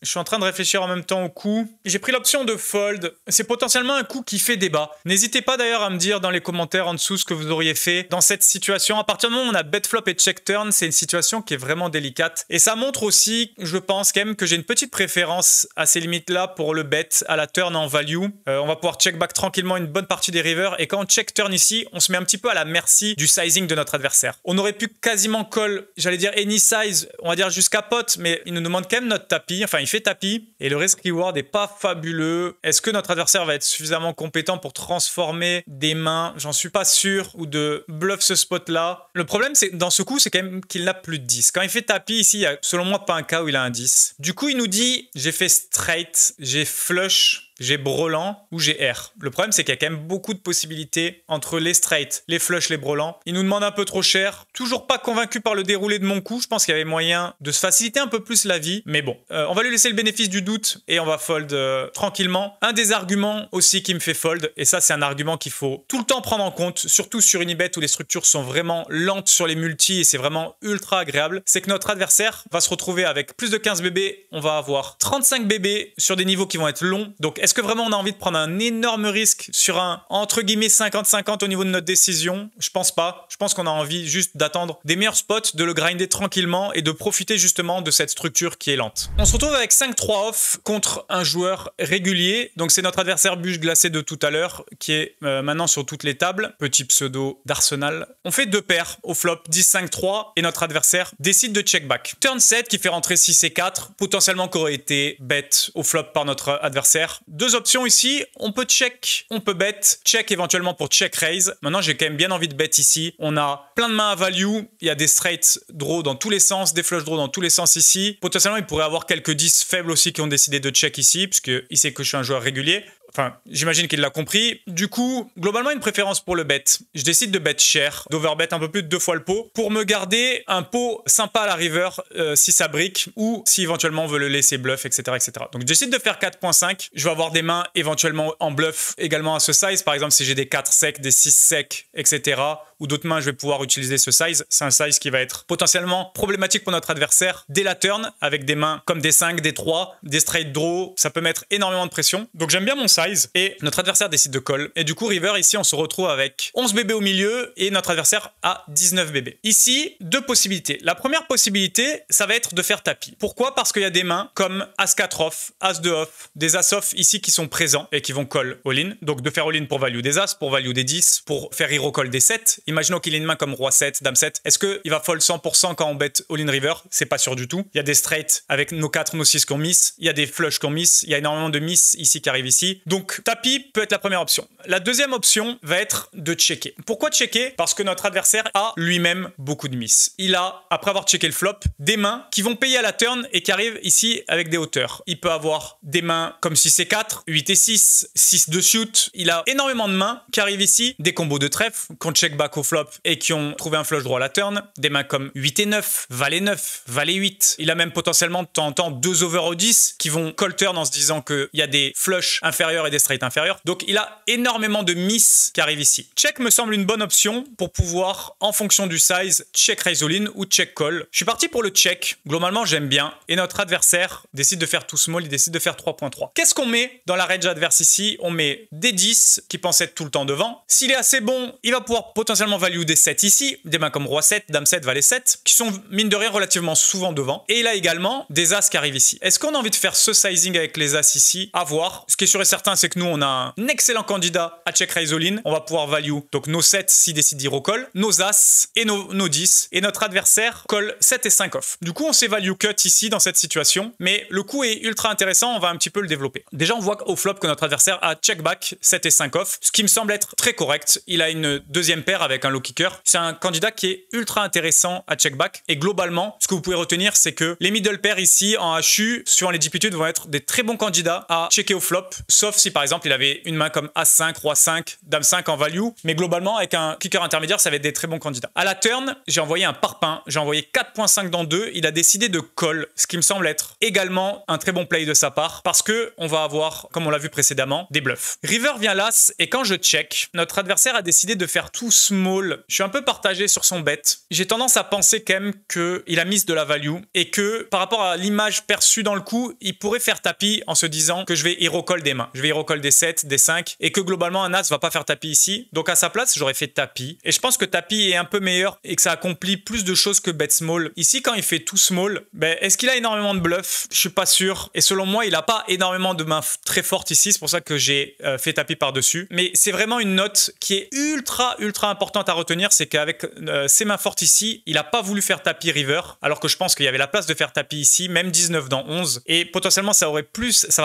Je suis en train de réfléchir en même temps au coup. J'ai pris l'option de fold. C'est potentiellement un coup qui fait débat. N'hésitez pas d'ailleurs à me dire dans les commentaires en dessous ce que vous auriez fait dans cette situation. À partir du moment où on a bet flop et check turn, c'est une situation qui est vraiment délicate. Et ça montre aussi, je pense quand même, que j'ai une petite préférence à ces limites-là pour le bet à la turn en value. On va pouvoir check back tranquillement une bonne partie des rivers. Et quand on check turn ici, on se met un petit peu à la merci du sizing de notre adversaire. On aurait pu quasiment call, j'allais dire any size, on va dire jusqu'à pot, mais il nous demande quand même notre tapis. Enfin, il fait tapis. Et le risk reward n'est pas fabuleux. Est-ce que notre adversaire va être suffisamment compétent pour transformer des mains? J'en suis pas sûr. Ou de bluff ce spot là. Le problème c'est dans ce coup c'est quand même qu'il n'a plus de 10. Quand il fait tapis ici, il y a selon moi pas un cas où il a un 10. Du coup il nous dit j'ai fait straight, j'ai flush, j'ai brelan ou j'ai air. Le problème c'est qu'il y a quand même beaucoup de possibilités entre les straight, les flush, les brelans. Il nous demande un peu trop cher. Toujours pas convaincu par le déroulé de mon coup. Je pense qu'il y avait moyen de se faciliter un peu plus la vie. Mais bon, on va lui laisser le bénéfice du doute et on va fold tranquillement. Un des arguments aussi qui me fait fold, et ça c'est un argument qu'il faut tout le temps prendre en compte, surtout sur Unibet où les structures sont vraiment lentes sur les multis et c'est vraiment ultra agréable, c'est que notre adversaire va se retrouver avec plus de 15 bébés. On va avoir 35 bébés sur des niveaux qui vont être longs. Donc est-ce que vraiment on a envie de prendre un énorme risque sur un entre guillemets 50-50 au niveau de notre décision? Je pense pas. Je pense qu'on a envie juste d'attendre des meilleurs spots, de le grinder tranquillement et de profiter justement de cette structure qui est lente. On se retrouve avec 5-3 off contre un joueur régulier. Donc c'est notre adversaire bûche glacée de tout à l'heure qui est maintenant sur toutes les tables. Petit pseudo d'Arsenal. On fait deux paires au flop 10-5-3 et notre adversaire décide de check back. Turn 7 qui fait rentrer 6 et 4, potentiellement qui aurait été bet au flop par notre adversaire. Deux options ici, on peut check, on peut bet, check éventuellement pour check raise. Maintenant j'ai quand même bien envie de bet ici. On a plein de mains à value, il y a des straight draw dans tous les sens, des flush draw dans tous les sens ici. Potentiellement il pourrait avoir quelques 10 faibles aussi qui ont décidé de check ici, puisqu'il sait que je suis un joueur régulier. Enfin, j'imagine qu'il l'a compris. Du coup, globalement, une préférence pour le bet. Je décide de bet cher, d'overbet un peu plus de 2 fois le pot, pour me garder un pot sympa à la river si ça brique, ou si éventuellement on veut le laisser bluff, etc. etc. Donc je décide de faire 4.5. Je vais avoir des mains éventuellement en bluff également à ce size. Par exemple, si j'ai des 4 secs, des 6 secs, etc. Ou d'autres mains, je vais pouvoir utiliser ce size. C'est un size qui va être potentiellement problématique pour notre adversaire dès la turn, avec des mains comme des 5, des 3, des straight draw. Ça peut mettre énormément de pression. Donc j'aime bien mon size. Et notre adversaire décide de call. Et du coup, river, ici, on se retrouve avec 11 bébés au milieu et notre adversaire a 19 bébés. Ici, deux possibilités. La première possibilité, ça va être de faire tapis. Pourquoi? Parce qu'il y a des mains comme As-4 off, As-2 off, des As off ici qui sont présents et qui vont call all-in. Donc de faire all-in pour value des As, pour value des 10, pour faire hero call des 7. Imaginons qu'il ait une main comme Roi 7, Dame 7. Est-ce qu'il va fold 100% quand on bet all-in river? C'est pas sûr du tout. Il y a des straight avec nos 4, nos 6 qu'on miss. Il y a des flush qu'on miss. Il y a énormément de miss ici qui arrivent ici. Donc tapis peut être la première option. La deuxième option va être de checker. Pourquoi checker? Parce que notre adversaire a lui-même beaucoup de miss. Il a, après avoir checké le flop, des mains qui vont payer à la turn et qui arrivent ici avec des hauteurs. Il peut avoir des mains comme 6 et 4, 8 et 6, 6 de shoot. Il a énormément de mains qui arrivent ici, des combos de trèfle qu'on check back au flop et qui ont trouvé un flush draw à la turn. Des mains comme 8 et 9, valet 9, valet 8. Il a même potentiellement de temps en temps 2 over au 10 qui vont call turn en se disant qu'il y a des flushs inférieurs et des straight inférieurs. Donc il a énormément de miss qui arrivent ici. Check me semble une bonne option pour pouvoir, en fonction du size, check raise all in ou check call. Je suis parti pour le check. Globalement, j'aime bien. Et notre adversaire décide de faire tout small, il décide de faire 3.3. Qu'est-ce qu'on met dans la range adverse ici? On met des 10 qui pensent être tout le temps devant. S'il est assez bon, il va pouvoir potentiellement value des 7 ici, des mains comme roi 7, dame 7, valet 7, qui sont mine de rien relativement souvent devant. Et il a également des as qui arrivent ici. Est-ce qu'on a envie de faire ce sizing avec les as ici? À voir. Ce qui est sûr et certain, c'est que nous, on a un excellent candidat à check raise all in. On va pouvoir value donc nos 7 s'il décide d'y recall, nos as et nos 10. Et notre adversaire call 7 et 5 off. Du coup, on s'est value cut ici dans cette situation, mais le coup est ultra intéressant, on va un petit peu le développer. Déjà, on voit au flop que notre adversaire a check back 7 et 5 off, ce qui me semble être très correct. Il a une deuxième paire avec un low kicker. C'est un candidat qui est ultra intéressant à check back. Et globalement, ce que vous pouvez retenir, c'est que les middle pairs ici en HU, suivant les dipitudes, vont être des très bons candidats à checker au flop, sauf si par exemple il avait une main comme As5, Roi 5, Dame 5 en value. Mais globalement, avec un kicker intermédiaire, ça va être des très bons candidats. À la turn, j'ai envoyé un parpaing, j'ai envoyé 4.5 dans 2. Il a décidé de call, ce qui me semble être également un très bon play de sa part, parce que on va avoir, comme on l'a vu précédemment, des bluffs. River vient l'as, et quand je check, notre adversaire a décidé de faire tout small. Je suis un peu partagé sur son bet. J'ai tendance à penser quand même qu'il a mis de la value, et que par rapport à l'image perçue dans le coup, il pourrait faire tapis en se disant que je vais hero call des mains. Je vais hero call des 7, des 5, et que globalement un as va pas faire tapis ici. Donc à sa place, j'aurais fait tapis. Et je pense que tapis est un peu meilleur et que ça accomplit plus de choses que bet small. Ici, quand il fait tout small, ben, est-ce qu'il a énormément de bluff? Je suis pas sûr. Et selon moi, il a pas énormément de mains très fortes ici. C'est pour ça que j'ai fait tapis par-dessus. Mais c'est vraiment une note qui est ultra importante à retenir. C'est qu'avec ses mains fortes ici, il a pas voulu faire tapis river. Alors que je pense qu'il y avait la place de faire tapis ici, même 19 dans 11. Et potentiellement, ça va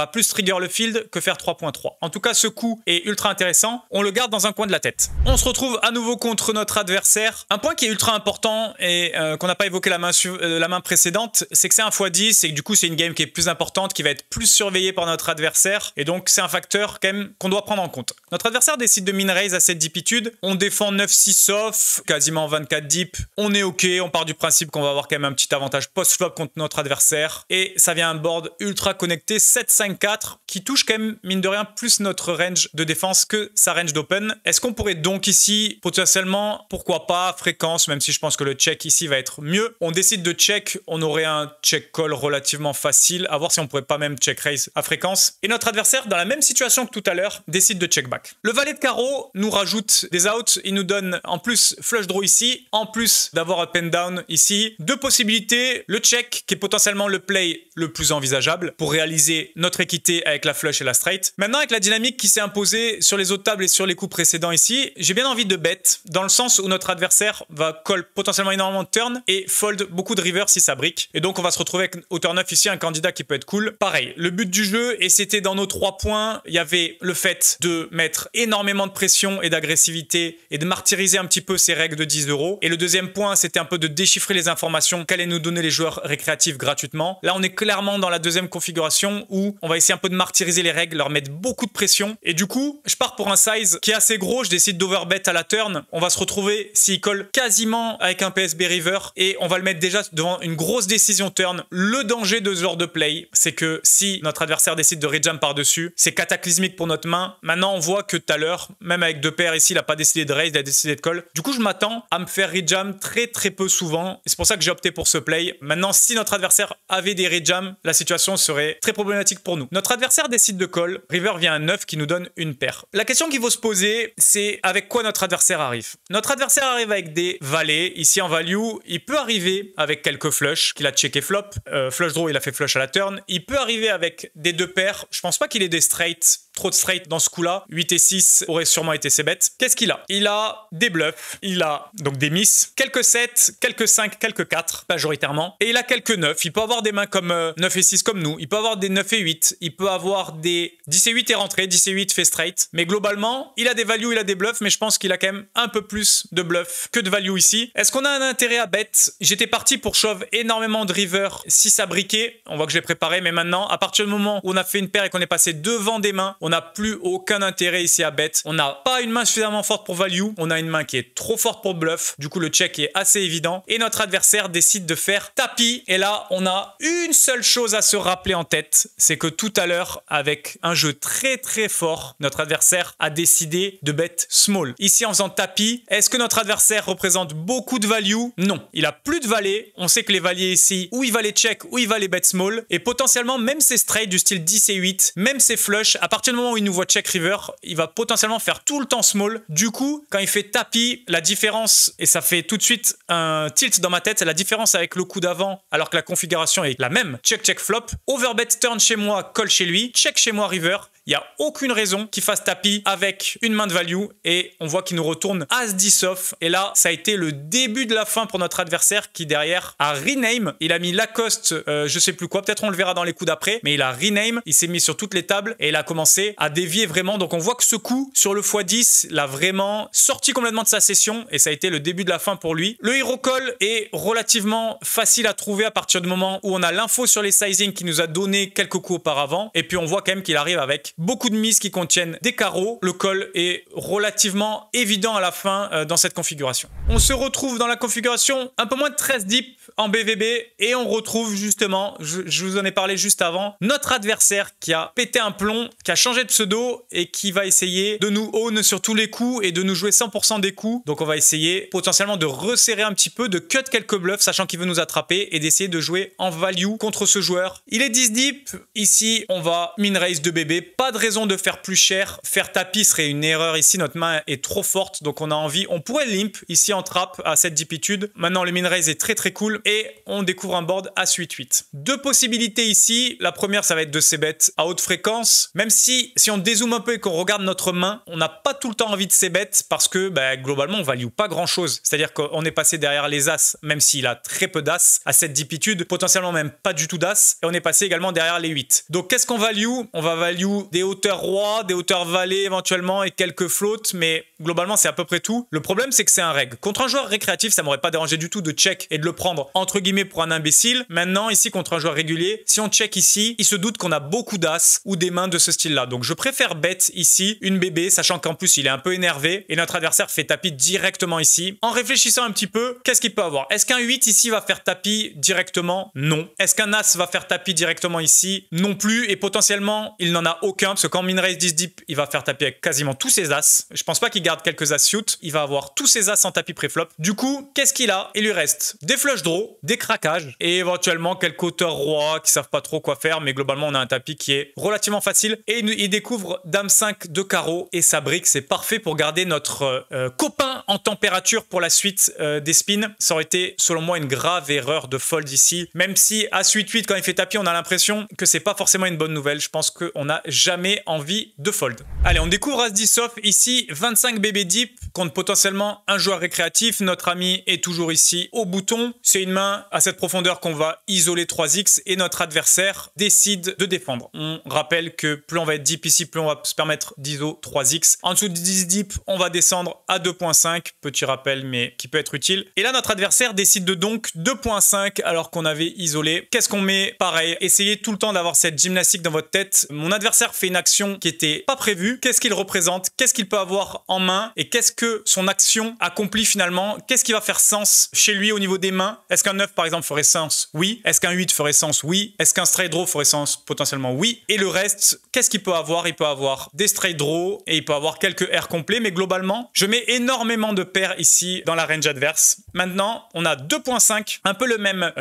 plus trigger le field que faire 3.3. En tout cas, ce coup est ultra intéressant. On le garde dans un coin de la tête. On se retrouve à nouveau contre notre adversaire. Un point qui est ultra important et qu'on n'a pas évoqué la main précédente, c'est que c'est un x10 et que du coup c'est une game qui est plus importante, qui va être plus surveillée par notre adversaire, et donc c'est un facteur quand même qu'on doit prendre en compte. Notre adversaire décide de min raise à cette dipitude, on défend 9-6 off, quasiment 24 deep, on est ok, on part du principe qu'on va avoir quand même un petit avantage post-flop contre notre adversaire, et ça vient un board ultra connecté 7-5-4 qui touche quand même mine de rien plus notre range de défense que sa range d'open. Est-ce qu'on pourrait donc ici potentiellement, pourquoi pas, fréquence, même si je pense que le check ici va être mieux. On décide de check, on aurait un check call relativement facile, à voir si on pourrait pas même check raise à fréquence. Et notre adversaire, dans la même situation que tout à l'heure, décide de check back. Le valet de carreau nous rajoute des outs, il nous donne en plus flush draw ici, en plus d'avoir up and down ici. Deux possibilités, le check qui est potentiellement le play le plus envisageable pour réaliser notre équité avec la flush et la straight. Maintenant, avec la dynamique qui s'est imposée sur les autres tables et sur les coups précédents ici, j'ai bien envie de bet, dans le sens où notre adversaire va call potentiellement énormément de turn et fold beaucoup de river si ça brique. Et donc on va se retrouver avec au turn 9 ici un candidat qui peut être cool. Pareil, le but du jeu, et c'était dans nos 3 points, il y avait le fait de mettre énormément de pression et d'agressivité et de martyriser un petit peu ces règles de 10 €. Et le deuxième point, c'était un peu de déchiffrer les informations qu'allaient nous donner les joueurs récréatifs gratuitement. Là, on est clairement dans la deuxième configuration où on va essayer un peu de martyriser les règles, leur mettre beaucoup de pression. Et du coup, je pars pour un size qui est assez gros, je décide d'overbet à la turn. On va se retrouver s'il colle quasiment avec un PSB river et on va le mettre déjà devant une grosse décision turn. Le danger de ce genre de play, c'est que si notre adversaire décide de rejam par-dessus, c'est cataclysmique pour notre main. Maintenant, on voit que tout à l'heure, même avec 2 paires ici, il n'a pas décidé de raise, il a décidé de call. Du coup, je m'attends à me faire rejam très peu souvent. Et c'est pour ça que j'ai opté pour ce play. Maintenant, si notre adversaire avait des rejams, la situation serait très problématique pour nous. Notre adversaire décide de call. River vient un 9 qui nous donne une paire. La question qu'il faut se poser, c'est avec quoi notre adversaire arrive. Notre adversaire arrive avec des valets. Ici en value, il peut arriver avec quelques flush qu'il a checké flop. Flush draw, il a fait flush à la turn. Il peut arriver avec des 2 paires. Je pense pas qu'il ait des straight trop de straight dans ce coup-là. 8 et 6 aurait sûrement été ses bêtes. Qu'est-ce qu'il a? Il a des bluffs, il a donc des miss, quelques 7, quelques 5, quelques 4 majoritairement, et il a quelques 9. Il peut avoir des mains comme 9 et 6 comme nous, il peut avoir des 9 et 8, il peut avoir des 10 et 8 et rentré, 10 et 8 fait straight, mais globalement, il a des values, il a des bluffs, mais je pense qu'il a quand même un peu plus de bluffs que de value ici. Est-ce qu'on a un intérêt à bet? J'étais parti pour shove énormément de river, 6 à briquet, on voit que je l'ai préparé, mais maintenant, à partir du moment où on a fait une paire et qu'on est passé devant des mains, on n'a plus aucun intérêt ici à bet. On n'a pas une main suffisamment forte pour value, on a une main qui est trop forte pour bluff, du coup le check est assez évident, et notre adversaire décide de faire tapis, et là, on a une seule chose à se rappeler en tête, c'est que tout à l'heure, avec un jeu très très fort, notre adversaire a décidé de bet small. Ici, en faisant tapis, est-ce que notre adversaire représente beaucoup de value? Non. Il a plus de valets. On sait que les valets ici, ou il va les check, ou il va les bet small. Et potentiellement, même ses straight du style 10 et 8, même ses flush, à partir du moment où il nous voit check river, il va potentiellement faire tout le temps small. Du coup, quand il fait tapis, la différence, et ça fait tout de suite un tilt dans ma tête, c'est la différence avec le coup d'avant, alors que la configuration est la même. Check, check, flop. Overbet turn chez moi, call chez lui. Check chez moi, river. Il n'y a aucune raison qu'il fasse tapis avec une main de value et on voit qu'il nous retourne As-10 off. Et là, ça a été le début de la fin pour notre adversaire qui derrière a rename. Il a mis Lacoste, je sais plus quoi, peut-être on le verra dans les coups d'après, mais il a rename, il s'est mis sur toutes les tables et il a commencé à dévier vraiment. Donc on voit que ce coup sur le x10 l'a vraiment sorti complètement de sa session et ça a été le début de la fin pour lui. Le hero call est relativement facile à trouver à partir du moment où on a l'info sur les sizing qui nous a donné quelques coups auparavant et puis on voit quand même qu'il arrive avec beaucoup de mises qui contiennent des carreaux. Le call est relativement évident à la fin dans cette configuration. On se retrouve dans la configuration un peu moins de 13 deep en BVB et on retrouve justement, je vous en ai parlé juste avant, notre adversaire qui a pété un plomb, qui a changé de pseudo et qui va essayer de nous own sur tous les coups et de nous jouer 100% des coups. Donc on va essayer potentiellement de resserrer un petit peu, de cut quelques bluffs sachant qu'il veut nous attraper et d'essayer de jouer en value contre ce joueur. Il est 10 deep, ici on va min raise de bébé, pas de raison de faire plus cher, faire tapis serait une erreur ici, notre main est trop forte donc on a envie, on pourrait limp ici en trap à cette deepitude. Maintenant le min raise est très très cool et on découvre un board As 8-8. Deux possibilités ici, la première ça va être de c-bet à haute fréquence, même si on dézoome un peu et qu'on regarde notre main, on n'a pas tout le temps envie de c-bet parce que globalement on value pas grand chose, c'est-à-dire qu'on est passé derrière les As, même s'il a très peu d'As à cette deepitude, potentiellement même pas du tout d'As, et on est passé également derrière les 8. Donc qu'est-ce qu'on value? On va value des hauteurs roi, des hauteurs valet éventuellement et quelques flottes, mais globalement c'est à peu près tout. Le problème c'est que c'est un reg. Contre un joueur récréatif ça m'aurait pas dérangé du tout de check et de le prendre entre guillemets pour un imbécile. Maintenant ici contre un joueur régulier, si on check ici, il se doute qu'on a beaucoup d'as ou des mains de ce style là. Donc je préfère bet ici une bébé, sachant qu'en plus il est un peu énervé et notre adversaire fait tapis directement ici. En réfléchissant un petit peu, qu'est-ce qu'il peut avoir? Est-ce qu'un 8 ici va faire tapis directement? Non. Est-ce qu'un as va faire tapis directement ici? Non plus, et potentiellement il n'en a aucun parce que quand min raise 10 deep, il va faire tapis avec quasiment tous ses as. Je pense pas qu'il garde quelques as suit, il va avoir tous ses as en tapis préflop. Du coup, qu'est-ce qu'il a? Il lui reste des flush draw, des craquages et éventuellement quelques hauteurs rois qui savent pas trop quoi faire, mais globalement on a un tapis qui est relativement facile et il découvre dame 5 de carreau et sa brique, c'est parfait pour garder notre copain en température pour la suite des spins. Ça aurait été selon moi une grave erreur de fold ici, même si As 8-8 quand il fait tapis on a l'impression que c'est pas forcément une bonne nouvelle. Je pense qu'on n'a jamais envie de fold. Allez, on découvre As-10 off ici, 25 bébé deep contre potentiellement un joueur récréatif. Notre ami est toujours ici au bouton. C'est une main à cette profondeur qu'on va isoler 3x et notre adversaire décide de défendre. On rappelle que plus on va être deep ici, plus on va se permettre d'iso 3x. En dessous de 10 deep, on va descendre à 2.5. Petit rappel, mais qui peut être utile. Et là, notre adversaire décide de donc 2.5 alors qu'on avait isolé. Qu'est-ce qu'on met? Pareil, essayez tout le temps d'avoir cette gymnastique dans votre tête. Mon adversaire fait une action qui était pas prévue. Qu'est-ce qu'il représente? Qu'est-ce qu'il peut avoir en main? Et qu'est-ce que son action accomplit finalement? Qu'est-ce qui va faire sens chez lui au niveau des mains? Est-ce qu'un 9 par exemple ferait sens? Oui. Est-ce qu'un 8 ferait sens? Oui. Est-ce qu'un straight draw ferait sens? Potentiellement oui. Et le reste, qu'est-ce qu'il peut avoir? Il peut avoir des straight draw et il peut avoir quelques airs complets, mais globalement, je mets énormément de paires ici dans la range adverse. Maintenant, on a 2.5, un peu la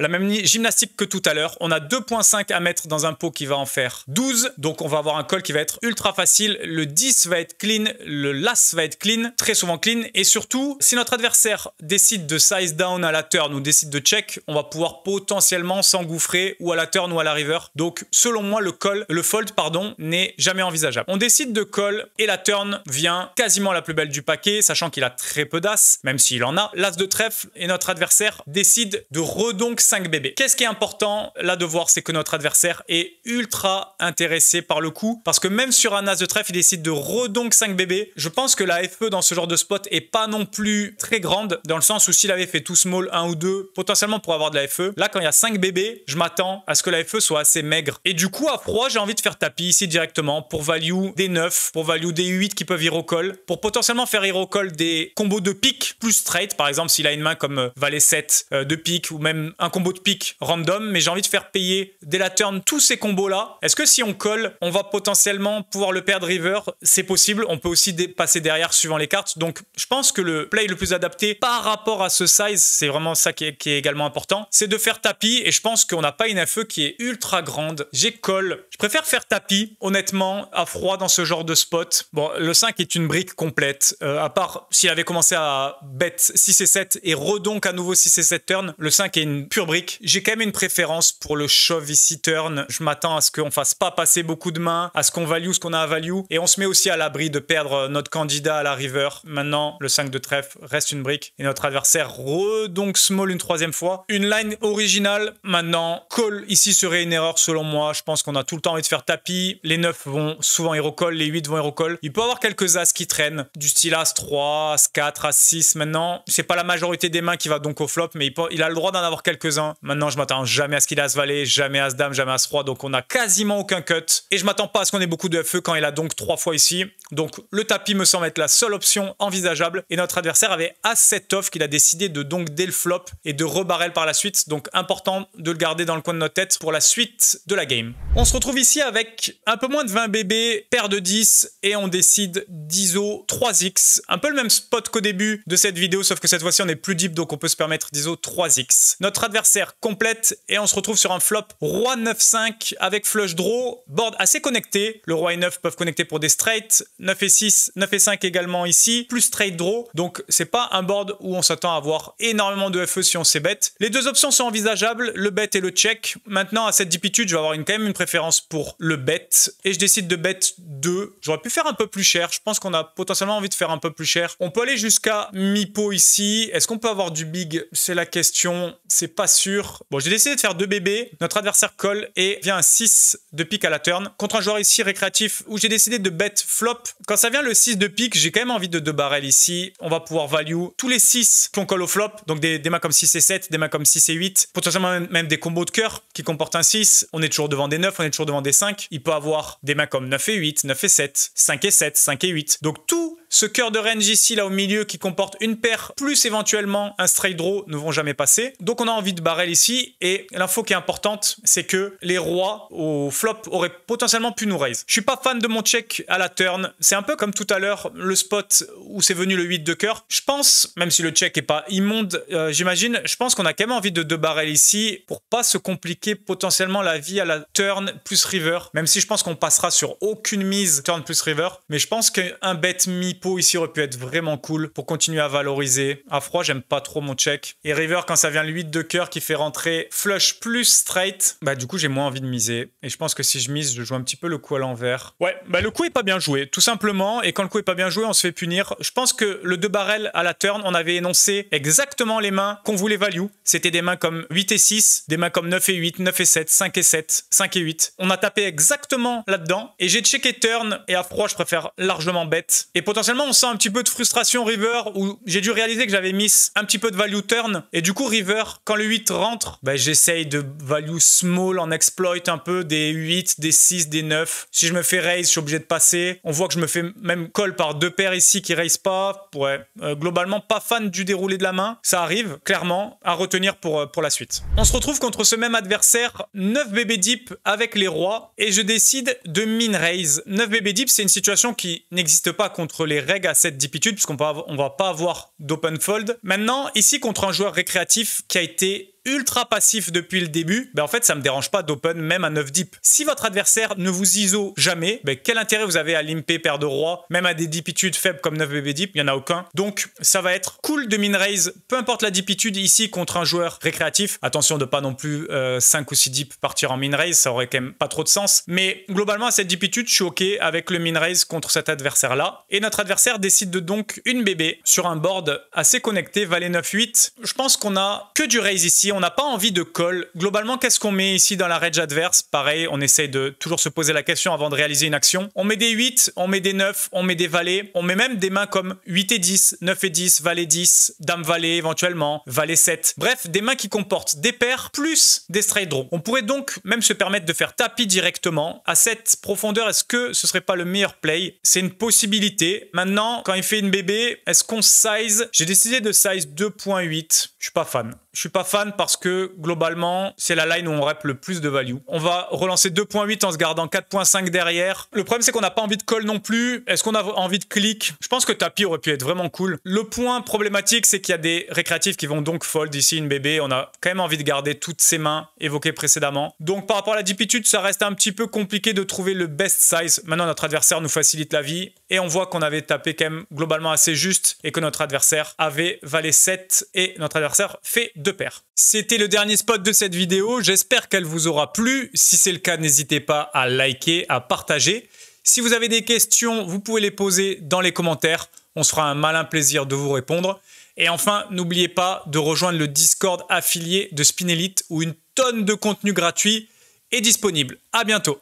même gymnastique que tout à l'heure. On a 2.5 à mettre dans un pot qui va en faire 12, donc on va avoir un call qui va être ultra facile. Le 10 va être clean, le l'as va être clean, très souvent relativement clean. Et surtout, si notre adversaire décide de size down à la turn ou décide de check, on va pouvoir potentiellement s'engouffrer ou à la turn ou à la river. Donc, selon moi, le fold, n'est jamais envisageable. On décide de call et la turn vient quasiment la plus belle du paquet, sachant qu'il a très peu d'as, même s'il en a. L'as de trèfle et notre adversaire décide de redonk 5 bébés. Qu'est-ce qui est important là de voir, c'est que notre adversaire est ultra intéressé par le coup, parce que même sur un as de trèfle, il décide de redonk 5 bébés. Je pense que la FE dans ce genre de spot est pas non plus très grande, dans le sens où s'il avait fait tout small 1 ou 2, potentiellement pour avoir de la FE. Là, quand il y a 5 bébés, je m'attends à ce que la FE soit assez maigre. Et du coup, à froid, j'ai envie de faire tapis ici directement pour value des 9, pour value des 8 qui peuvent hero call, pour potentiellement faire hero call des combos de pique plus straight, par exemple s'il a une main comme valet 7 de pique ou même un combo de pique random, mais j'ai envie de faire payer dès la turn tous ces combos là. Est-ce que si on colle, on va potentiellement pouvoir le perdre river? C'est possible, on peut aussi passer derrière suivant les cartes, donc je pense que le play le plus adapté par rapport à ce size, c'est vraiment ça qui est également important, c'est de faire tapis, et je pense qu'on n'a pas une FE qui est ultra grande. J'ai call, je préfère faire tapis honnêtement à froid dans ce genre de spot. Bon, le 5 est une brique complète, à part s'il avait commencé à bet 6 et 7 et redonk à nouveau 6 et 7 turn, le 5 est une pure brique. J'ai quand même une préférence pour le shove ici turn, je m'attends à ce qu'on fasse pas passer beaucoup de mains, à ce qu'on value ce qu'on a à value, et on se met aussi à l'abri de perdre notre candidat à la river. Maintenant, le 5 de trèfle reste une brique, et notre adversaire redonk small une troisième fois. Une line originale, maintenant, call ici serait une erreur selon moi, je pense qu'on a tout le temps envie de faire tapis, les 9 vont souvent hero call, les 8 vont hero call, il peut y avoir quelques as qui traînent, du style as 3, as 4, as 6, maintenant, c'est pas la majorité des mains qui va donc au flop, mais il a le droit d'en avoir quelques-uns. Maintenant, je m'attends jamais à ce qu'il ait as valet, jamais as dame, jamais as roi, donc on a quasiment aucun cut, et je m'attends pas à ce qu'on ait beaucoup de FE quand il a donc 3 fois ici, donc le tapis me semble être la seule option envisageable, et notre adversaire avait as 7 off qu'il a décidé de donc dès le flop et de rebarrel par la suite, donc important de le garder dans le coin de notre tête pour la suite de la game. On se retrouve ici avec un peu moins de 20 bébés, paire de 10, et on décide d'ISO 3x, un peu le même spot qu'au début de cette vidéo, sauf que cette fois-ci on est plus deep, donc on peut se permettre d'ISO 3x. Notre adversaire complète, et on se retrouve sur un flop roi 9-5 avec flush draw, board assez connecté, le roi et 9 peuvent connecter pour des straights, 9 et 6, 9 et 5 également ici, plus straight draw, donc c'est pas un board où on s'attend à avoir énormément de FE si on sait bet. Les deux options sont envisageables, le bet et le check. Maintenant à cette dipitude, je vais avoir quand même une préférence pour le bet, et je décide de bet 2. J'aurais pu faire un peu plus cher, je pense qu'on a potentiellement envie de faire un peu plus cher. On peut aller jusqu'à mi-pot ici, est-ce qu'on peut avoir du big? C'est la question, c'est pas sûr. Bon, j'ai décidé de faire 2 bébés, notre adversaire colle et vient un 6 de pique à la turn, contre un joueur ici récréatif où j'ai décidé de bet flop. Quand ça vient le 6 de pique, j'ai quand même envie de 2 barrels ici, on va pouvoir value tous les 6 qu'on colle au flop, donc des mains comme 6 et 7, des mains comme 6 et 8, potentiellement même des combos de cœur qui comportent un 6, on est toujours devant des 9, on est toujours devant des 5, il peut avoir des mains comme 9 et 8, 9 et 7, 5 et 7, 5 et 8, donc tout ce cœur de range ici, là au milieu, qui comporte une paire, plus éventuellement un straight draw, ne vont jamais passer. Donc on a envie de barrel ici, et l'info qui est importante, c'est que les rois au flop auraient potentiellement pu nous raise. Je suis pas fan de mon check à la turn, c'est un peu comme tout à l'heure, le spot où c'est venu le 8 de cœur. Je pense, même si le check est pas immonde, j'imagine, je pense qu'on a quand même envie de 2 barrel ici, pour pas se compliquer potentiellement la vie à la turn plus river, même si je pense qu'on passera sur aucune mise turn plus river, mais je pense qu'un bet mi-pot ici aurait pu être vraiment cool pour continuer à valoriser. À froid, j'aime pas trop mon check. Et river, quand ça vient le 8 de cœur qui fait rentrer flush plus straight, bah du coup j'ai moins envie de miser. Et je pense que si je mise, je joue un petit peu le coup à l'envers. Ouais, bah le coup est pas bien joué, tout simplement. Et quand le coup est pas bien joué, on se fait punir. Je pense que le 2 barrel à la turn, on avait énoncé exactement les mains qu'on voulait value. C'était des mains comme 8 et 6, des mains comme 9 et 8, 9 et 7, 5 et 7, 5 et 8. On a tapé exactement là-dedans. Et j'ai checké turn, et à froid, je préfère largement bet. Et potentiellement, on sent un petit peu de frustration river, où j'ai dû réaliser que j'avais mis un petit peu de value turn, et du coup river, quand le 8 rentre, bah, j'essaye de value small en exploit un peu des 8, des 6, des 9. Si je me fais raise, je suis obligé de passer. On voit que je me fais même call par 2 paires ici qui raise pas. Ouais, globalement pas fan du déroulé de la main. Ça arrive, clairement, à retenir pour la suite. On se retrouve contre ce même adversaire, 9 bébés deep avec les rois, et je décide de min raise. 9 bébés deep, c'est une situation qui n'existe pas contre les règles à cette deepitude, puisqu'on va pas avoir d'open fold. Maintenant, ici, contre un joueur récréatif qui a été ultra passif depuis le début, ben en fait, ça me dérange pas d'open même à 9 deep. Si votre adversaire ne vous ISO jamais, ben quel intérêt vous avez à limper paire de roi, même à des deepitudes faibles comme 9 BB deep, il n'y en a aucun. Donc, ça va être cool de min-raise, peu importe la deepitude ici contre un joueur récréatif. Attention de pas non plus 5 ou 6 deep partir en min-raise, ça aurait quand même pas trop de sens. Mais globalement, à cette deepitude, je suis OK avec le min-raise contre cet adversaire-là. Et notre adversaire décide de donc une BB sur un board assez connecté, valet 9-8. Je pense qu'on a que du raise ici, on n'a pas envie de call. Globalement, qu'est-ce qu'on met ici dans la range adverse? Pareil, on essaye de toujours se poser la question avant de réaliser une action. On met des 8, on met des 9, on met des valets, on met même des mains comme 8 et 10, 9 et 10, valet 10, dame valet éventuellement, valet 7. Bref, des mains qui comportent des paires plus des straight draws. On pourrait donc même se permettre de faire tapis directement. À cette profondeur, est-ce que ce serait pas le meilleur play? C'est une possibilité. Maintenant, quand il fait une BB, est-ce qu'on size? J'ai décidé de size 2.8. Je suis pas fan. Je suis pas fan parce que globalement, c'est la line où on rep le plus de value. On va relancer 2.8 en se gardant 4.5 derrière. Le problème, c'est qu'on n'a pas envie de call non plus. Est-ce qu'on a envie de click? Je pense que tapis aurait pu être vraiment cool. Le point problématique, c'est qu'il y a des récréatifs qui vont donc fold ici une BB. On a quand même envie de garder toutes ces mains évoquées précédemment. Donc par rapport à la deepitude, ça reste un petit peu compliqué de trouver le best size. Maintenant, notre adversaire nous facilite la vie et on voit qu'on avait tapé quand même globalement assez juste et que notre adversaire avait valet 7 et notre adversaire fait 2 paires. C'était le dernier spot de cette vidéo. J'espère qu'elle vous aura plu. Si c'est le cas, n'hésitez pas à liker, à partager. Si vous avez des questions, vous pouvez les poser dans les commentaires. On se fera un malin plaisir de vous répondre. Et enfin, n'oubliez pas de rejoindre le Discord affilié de Spinelite où une tonne de contenu gratuit est disponible. À bientôt.